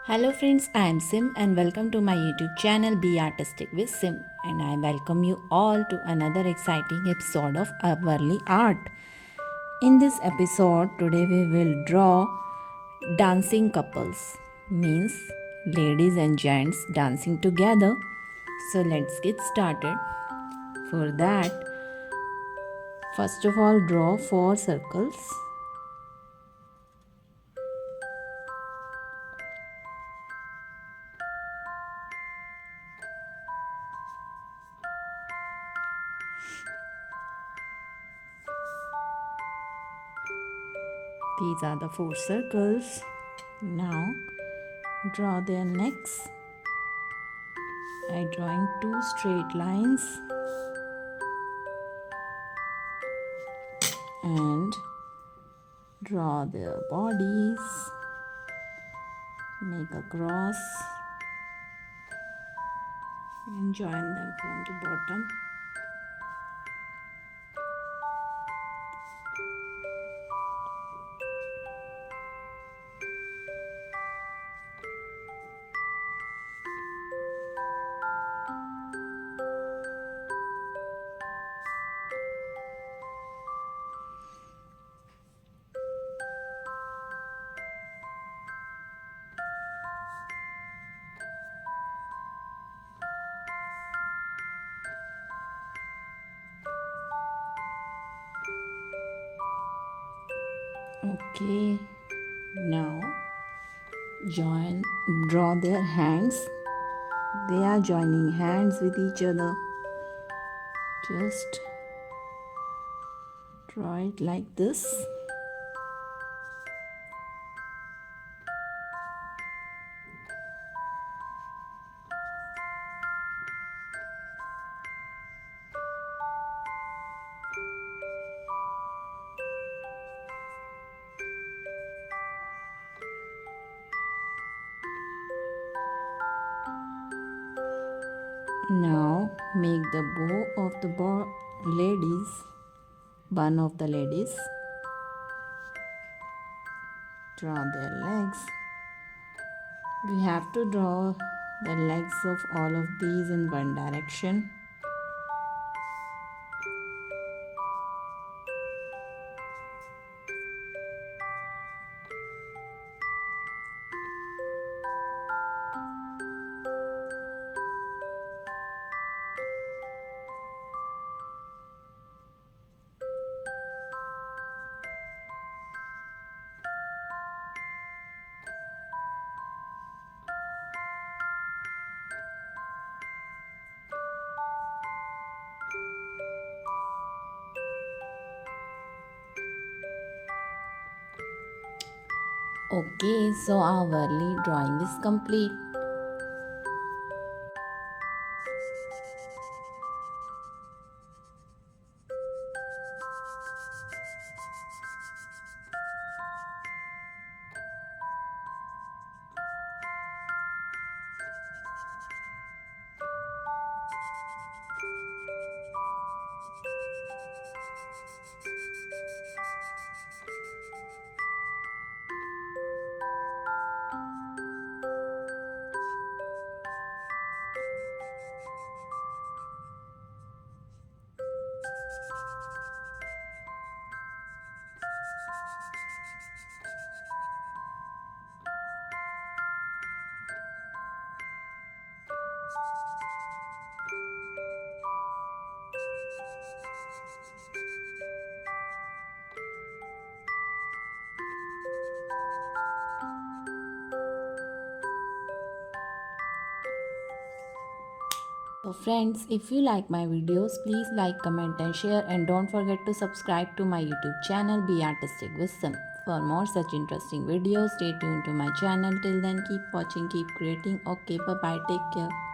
Hello friends, I am Sim and welcome to my YouTube channel Be Artistic with Sim, and I welcome you all to another exciting episode of Warli Art. In this episode today we will draw dancing couples, means ladies and gents dancing together. So let's get started. For that, first of all draw 4 circles. These are the 4 circles. Now draw their necks. I drawing 2 straight lines and draw their bodies. Make a cross and join them from the bottom. Okay, now draw their hands. They are joining hands with each other. Just draw it like this. Now make the bow of the ladies, one of the ladies. Draw their legs. We have to draw the legs of all of these in one direction. Okay, so our Warli drawing is complete. So friends, if you like my videos, please like, comment and share, and don't forget to subscribe to my YouTube channel Be Artistic with Sim. For more such interesting videos, stay tuned to my channel. Till then, keep watching, keep creating. Okay, bye bye, take care.